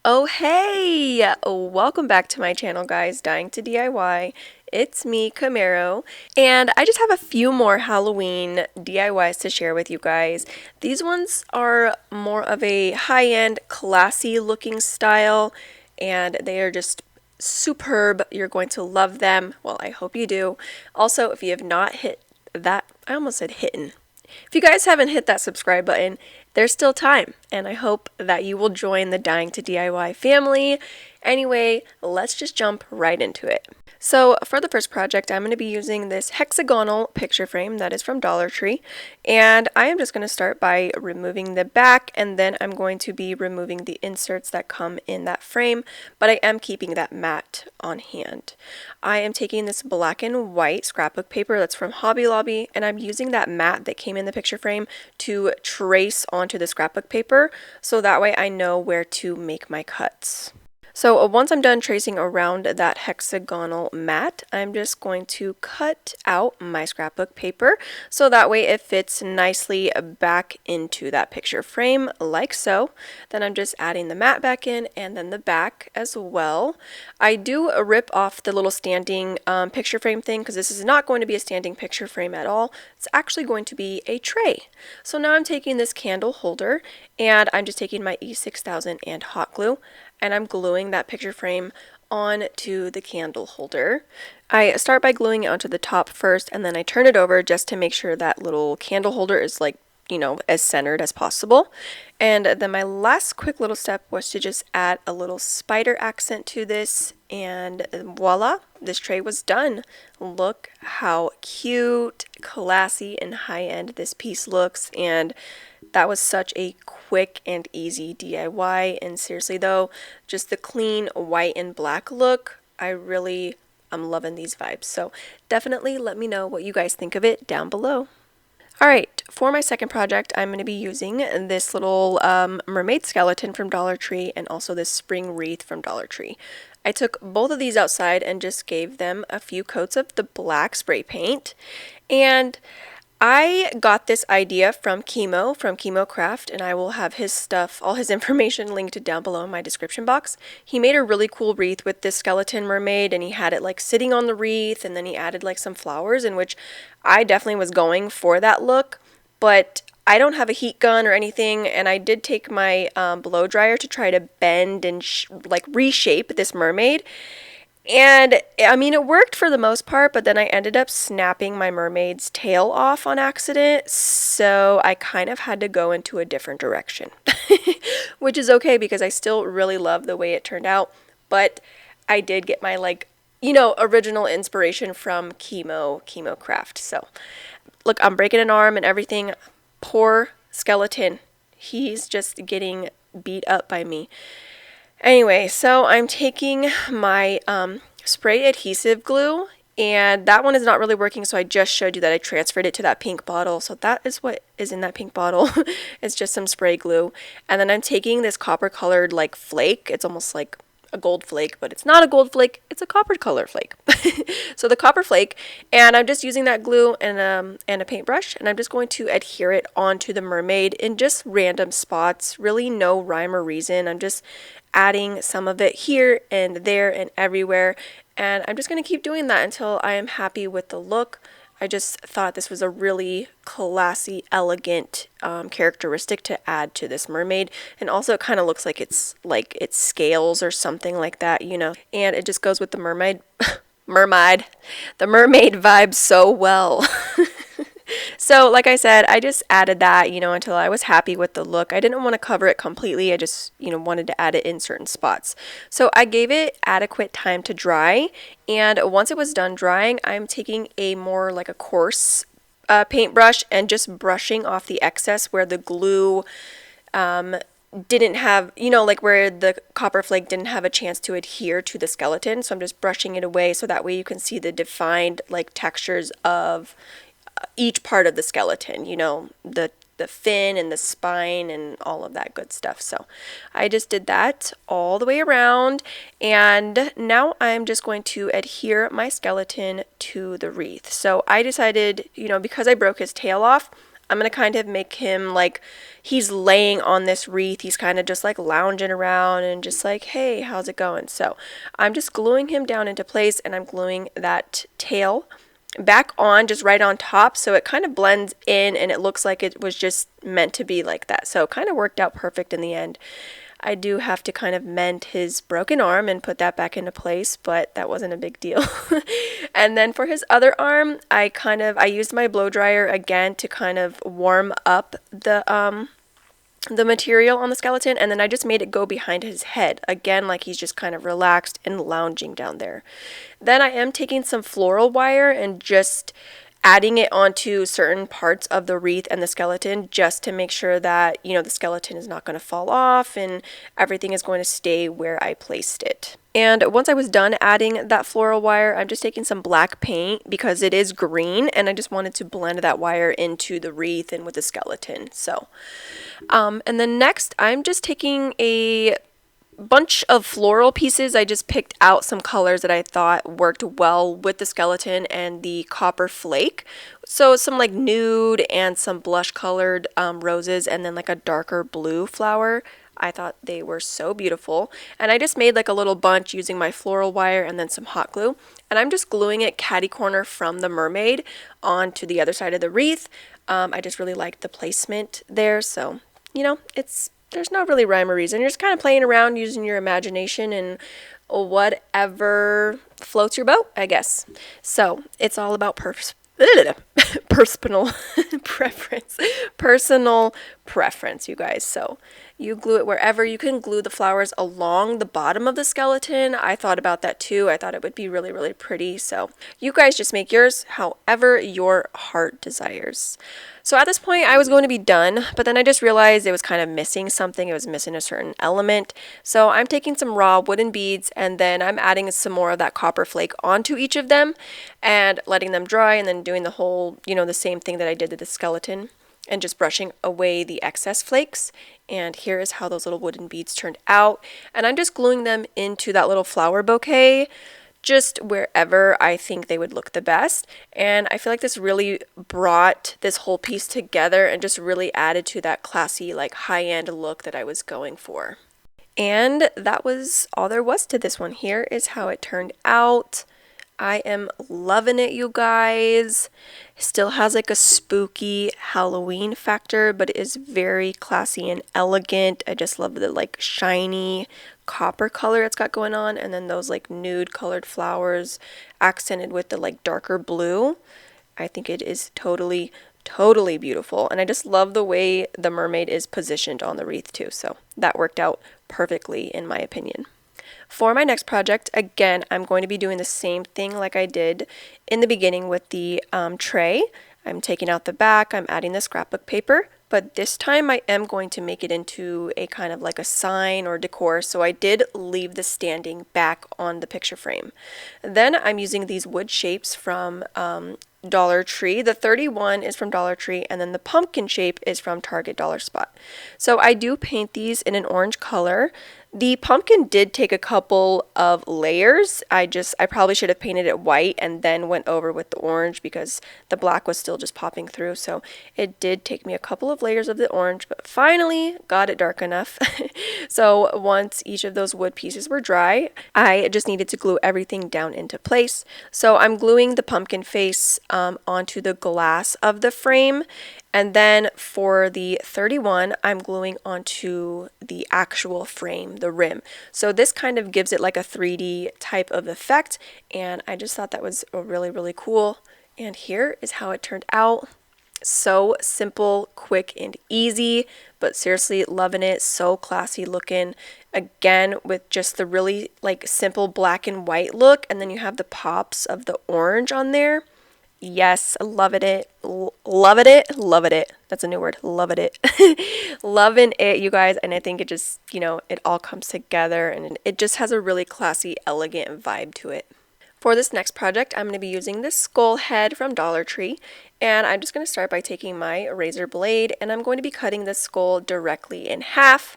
Oh hey! Welcome back to my channel, guys, Dying to DIY. It's me, Camaro, and I just have a few more Halloween DIYs to share with you guys. These ones are more of a high-end, classy looking style, and they are just superb. You're going to love them. Well, I hope you do. Also, if you have not hit that, I almost said hidden. If you guys haven't hit that subscribe button, there's still time, and I hope that you will join the Dying to DIY family. Anyway, let's just jump right into it. So for the first project, I'm going to be using this hexagonal picture frame that is from Dollar Tree, and I am just going to start by removing the back, and then I'm going to be removing the inserts that come in that frame, but I am keeping that mat on hand. I am taking this black and white scrapbook paper that's from Hobby Lobby, and I'm using that mat that came in the picture frame to trace onto the scrapbook paper, so that way I know where to make my cuts. So once I'm done tracing around that hexagonal mat, I'm just going to cut out my scrapbook paper so that way it fits nicely back into that picture frame like so. Then I'm just adding the mat back in and then the back as well. I do rip off the little standing picture frame thing because this is not going to be a standing picture frame at all. It's actually going to be a tray. So now I'm taking this candle holder and I'm just taking my E6000 and hot glue, and I'm gluing that picture frame onto the candle holder. I start by gluing it onto the top first, and then I turn it over just to make sure that little candle holder is as centered as possible. And then my last quick little step was to just add a little spider accent to this, and voila, this tray was done. Look how cute, classy, and high-end this piece looks, and that was such a quick and easy DIY. And seriously though, just the clean white and black look, I'm loving these vibes. So definitely let me know what you guys think of it down below. Alright, for my second project, I'm going to be using this little mermaid skeleton from Dollar Tree and also this spring wreath from Dollar Tree. I took both of these outside and just gave them a few coats of the black spray paint, and I got this idea from Chemo Craft, and I will have his stuff, all his information linked down below in my description box. He made a really cool wreath with this skeleton mermaid, and he had it like sitting on the wreath, and then he added like some flowers, in which I definitely was going for that look, but I don't have a heat gun or anything, and I did take my blow dryer to try to bend and reshape this mermaid. And I mean, it worked for the most part, but then I ended up snapping my mermaid's tail off on accident, so I kind of had to go into a different direction. Which is okay because I still really love the way it turned out, but I did get my original inspiration from Chemo Craft. So look, I'm breaking an arm and everything. Poor skeleton. He's just getting beat up by me. Anyway, so I'm taking my spray adhesive glue, and that one is not really working, so I just showed you that I transferred it to that pink bottle. So that is what is in that pink bottle. It's just some spray glue. And then I'm taking this copper colored flake. It's almost like a gold flake, but it's not a gold flake, it's a copper color flake. So the copper flake, and I'm just using that glue and a paintbrush, and I'm just going to adhere it onto the mermaid in just random spots, really no rhyme or reason. I'm just adding some of it here and there and everywhere, and I'm just going to keep doing that until I am happy with the look. I just thought this was a really classy, elegant characteristic to add to this mermaid, and also it kind of looks like it's scales or something like that, and it just goes with the mermaid vibe so well. So like I said, I just added that, until I was happy with the look. I didn't want to cover it completely. I just, wanted to add it in certain spots. So I gave it adequate time to dry. And once it was done drying, I'm taking a more a coarse paintbrush and just brushing off the excess where the glue didn't have, where the copper flake didn't have a chance to adhere to the skeleton. So I'm just brushing it away so that way you can see the defined textures of each part of the skeleton, the fin and the spine and all of that good stuff. So I just did that all the way around, and now I'm just going to adhere my skeleton to the wreath. So I decided, because I broke his tail off, I'm going to kind of make him like he's laying on this wreath. He's kind of just like lounging around and just like, hey, how's it going? So I'm just gluing him down into place, and I'm gluing that tail back on, just right on top, so it kind of blends in and it looks like it was just meant to be like that. So it kind of worked out perfect in the end. I do have to kind of mend his broken arm and put that back into place, but that wasn't a big deal. And then for his other arm, I used my blow dryer again to kind of warm up the material on the skeleton, and then I just made it go behind his head again, like he's just kind of relaxed and lounging down there. Then I am taking some floral wire and just adding it onto certain parts of the wreath and the skeleton, just to make sure that, you know, the skeleton is not going to fall off and everything is going to stay where I placed it. And once I was done adding that floral wire, I'm just taking some black paint because it is green, and I just wanted to blend that wire into the wreath and with the skeleton. So and then next, I'm just taking a bunch of floral pieces. I just picked out some colors that I thought worked well with the skeleton and the copper flake. So some like nude and some blush colored roses, and then like a darker blue flower. I thought they were so beautiful. And I just made like a little bunch using my floral wire and then some hot glue. And I'm just gluing it catty corner from the mermaid onto the other side of the wreath. I just really liked the placement there. So, you know, there's not really rhyme or reason. You're just kind of playing around using your imagination and whatever floats your boat, I guess. So it's all about personal preference. Personal preference, you guys. So you glue it wherever. You can glue the flowers along the bottom of the skeleton. I thought about that too. I thought it would be really, really pretty. So you guys just make yours however your heart desires. So at this point, I was going to be done, but then I just realized it was kind of missing something. It was missing a certain element. So I'm taking some raw wooden beads, and then I'm adding some more of that copper flake onto each of them and letting them dry, and then doing the whole, you know, the same thing that I did to the skeleton, and just brushing away the excess flakes. And here is how those little wooden beads turned out. And I'm just gluing them into that little flower bouquet, just wherever I think they would look the best. And I feel like this really brought this whole piece together and just really added to that classy, like high-end look that I was going for. And that was all there was to this one. Here is how it turned out. I am loving it, you guys. Still has like a spooky Halloween factor, but it is very classy and elegant. I just love the like shiny copper color it's got going on, and then those like nude colored flowers accented with the like darker blue. I think it is totally beautiful, and I just love the way the mermaid is positioned on the wreath too. So that worked out perfectly in my opinion. For my next project, again, I'm going to be doing the same thing like I did in the beginning with the tray. I'm taking out the back, I'm adding the scrapbook paper, but this time I am going to make it into a kind of like a sign or decor, so I did leave the standing back on the picture frame. Then I'm using these wood shapes from Dollar Tree. The 31 is from Dollar Tree, and then the pumpkin shape is from Target Dollar Spot. So I do paint these in an orange color. The pumpkin did take a couple of layers. I probably should have painted it white and then went over with the orange because the black was still just popping through. So it did take me a couple of layers of the orange, but finally got it dark enough. So once each of those wood pieces were dry, I just needed to glue everything down into place. So I'm gluing the pumpkin face onto the glass of the frame. And then for the 31, I'm gluing onto the actual frame, the rim. So this kind of gives it like a 3D type of effect, and I just thought that was really, really cool. And here is how it turned out. So simple, quick, and easy, but seriously loving it. So classy looking. Again, with just the really like simple black and white look, and then you have the pops of the orange on there. Yes, loving it. Loving it. Loving it. That's a new word. Loving it. Loving it, you guys. And I think it just, you know, it all comes together and it just has a really classy, elegant vibe to it. For this next project, I'm going to be using this skull head from Dollar Tree. And I'm just going to start by taking my razor blade and I'm going to be cutting this skull directly in half.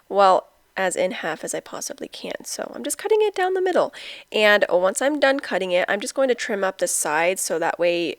Well, as in half as I possibly can. So I'm just cutting it down the middle. And once I'm done cutting it, I'm just going to trim up the sides so that way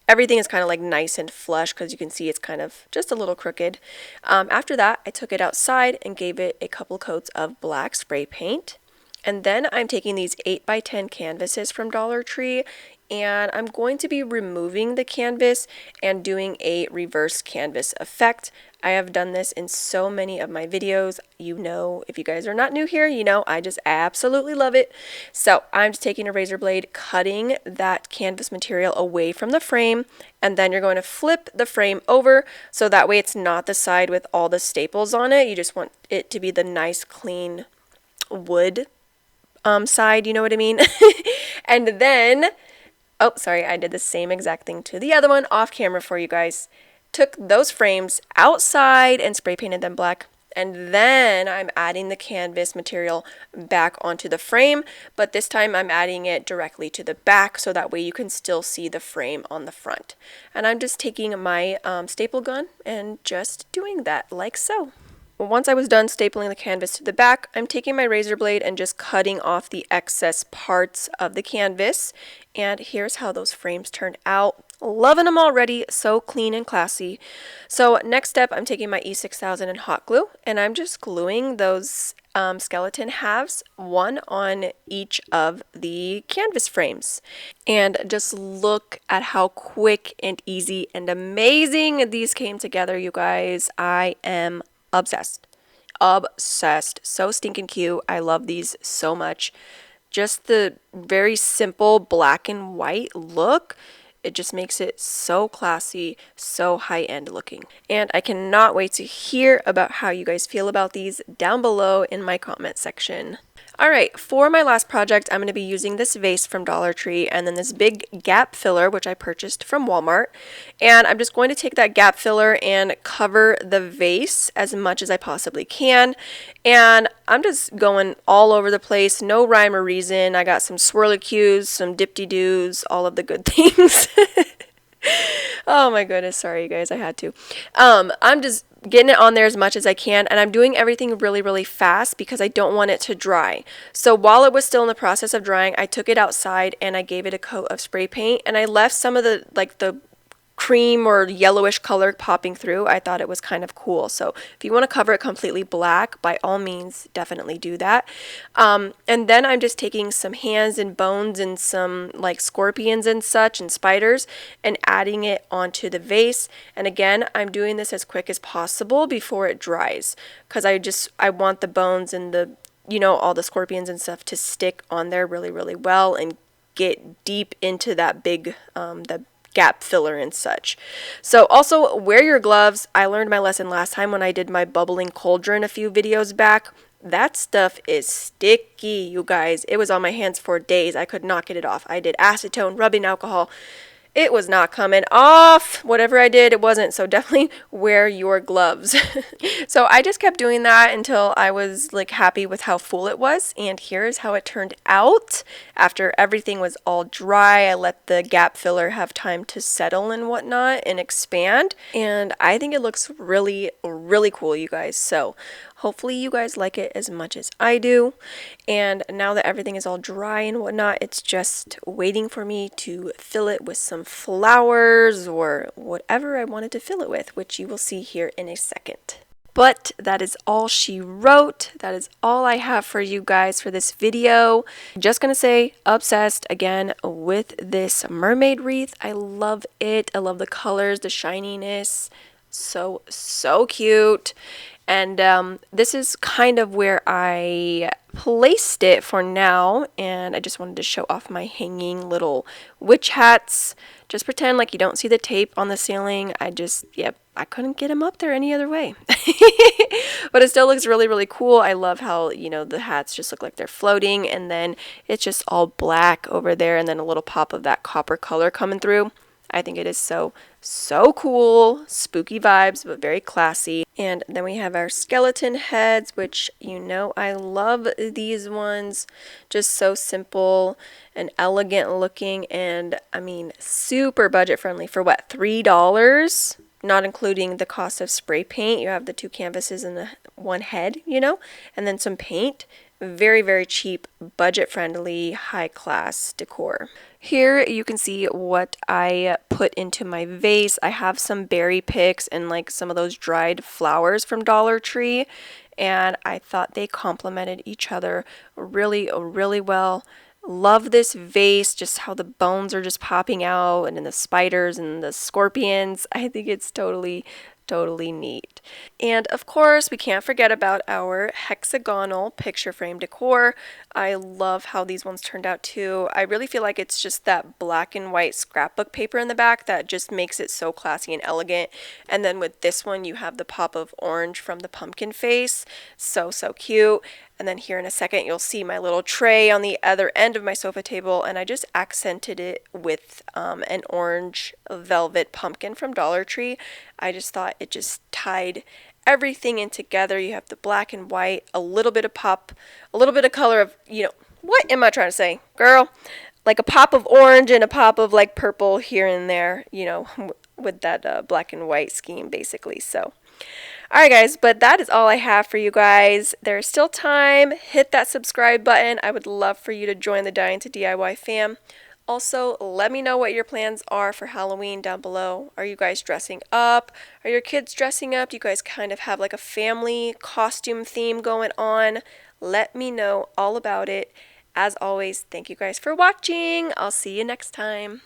everything is kind of like nice and flush because you can see it's kind of just a little crooked. After that, I took it outside and gave it a couple coats of black spray paint. And then I'm taking these 8x10 canvases from Dollar Tree, and I'm going to be removing the canvas and doing a reverse canvas effect. I have done this in so many of my videos. You know, if you guys are not new here, you know I just absolutely love it. So I'm just taking a razor blade, cutting that canvas material away from the frame, and then you're going to flip the frame over so that way it's not the side with all the staples on it. You just want it to be the nice clean wood side, you know what I mean? And then, oh, sorry, I did the same exact thing to the other one off camera for you guys. Took those frames outside and spray painted them black. And then I'm adding the canvas material back onto the frame, but this time I'm adding it directly to the back so that way you can still see the frame on the front. And I'm just taking my staple gun and just doing that like so. Once I was done stapling the canvas to the back, I'm taking my razor blade and just cutting off the excess parts of the canvas. And here's how those frames turned out. Loving them already, so clean and classy. So next step, I'm taking my E6000 and hot glue, and I'm just gluing those skeleton halves, one on each of the canvas frames. And just look at how quick and easy and amazing these came together, you guys. I am obsessed. Obsessed. So stinking cute. I love these so much. Just the very simple black and white look. It just makes it so classy, so high-end looking. And I cannot wait to hear about how you guys feel about these down below in my comment section. Alright, for my last project, I'm going to be using this vase from Dollar Tree and then this big gap filler, which I purchased from Walmart. And I'm just going to take that gap filler and cover the vase as much as I possibly can. And I'm just going all over the place, no rhyme or reason. I got some swirlicues, some dip-de-doos, all of the good things. Oh my goodness, sorry you guys, I had to. I'm just getting it on there as much as I can, and I'm doing everything really, really fast because I don't want it to dry. So while it was still in the process of drying, I took it outside and I gave it a coat of spray paint, and I left some of the cream or yellowish color popping through. I thought it was kind of cool. So if you want to cover it completely black, by all means, definitely do that. And then I'm just taking some hands and bones and some like scorpions and such and spiders and adding it onto the vase. And again, I'm doing this as quick as possible before it dries because I want the bones and the, you know, all the scorpions and stuff to stick on there really, really well and get deep into that big, the gap filler and such. So also wear your gloves. I learned my lesson last time when I did my bubbling cauldron a few videos back. That stuff is sticky, you guys. It was on my hands for days. I could not get it off. I did acetone, rubbing alcohol. It was not coming off. Whatever I did, it wasn't. So definitely wear your gloves. So I just kept doing that until I was like happy with how full it was. And here's how it turned out. After everything was all dry, I let the gap filler have time to settle and whatnot and expand. And I think it looks really, really cool, you guys. So hopefully you guys like it as much as I do. And now that everything is all dry and whatnot, it's just waiting for me to fill it with some flowers or whatever I wanted to fill it with, which you will see here in a second. But that is all she wrote. That is all I have for you guys for this video. Just gonna say, obsessed again with this mermaid wreath. I love it. I love the colors, the shininess. So cute. And this is kind of where I placed it for now, and I just wanted to show off my hanging little witch hats. Just pretend like you don't see the tape on the ceiling. I couldn't get them up there any other way. But it still looks really, really cool. I love how, you know, the hats just look like they're floating, and then it's just all black over there, and then a little pop of that copper color coming through. I think it is so cool, spooky vibes, but very classy. And then we have our skeleton heads, which, you know, I love these ones. Just so simple and elegant looking, and I mean, super budget friendly for what, $3? Not including the cost of spray paint. You have the two canvases and the one head, you know, and then some paint. very, very cheap, budget-friendly, high-class decor. Here you can see what I put into my vase. I have some berry picks and like some of those dried flowers from Dollar Tree, and I thought they complemented each other really, really well. Love this vase, just how the bones are just popping out, and then the spiders and the scorpions. I think it's totally, totally neat. And of course, we can't forget about our hexagonal picture frame decor. I love how these ones turned out too. I really feel like it's just that black and white scrapbook paper in the back that just makes it so classy and elegant. And then with this one, you have the pop of orange from the pumpkin face. So, so cute. And then here in a second, you'll see my little tray on the other end of my sofa table, and I just accented it with an orange velvet pumpkin from Dollar Tree. I just thought it just tied everything in together. You have the black and white, a little bit of pop, a little bit of color of, what am I trying to say, girl? Like a pop of orange and a pop of like purple here and there, with that black and white scheme basically. So alright guys, but that is all I have for you guys. There's still time. Hit that subscribe button. I would love for you to join the Dying to DIY fam. Also, let me know what your plans are for Halloween down below. Are you guys dressing up? Are your kids dressing up? Do you guys kind of have like a family costume theme going on? Let me know all about it. As always, thank you guys for watching. I'll see you next time.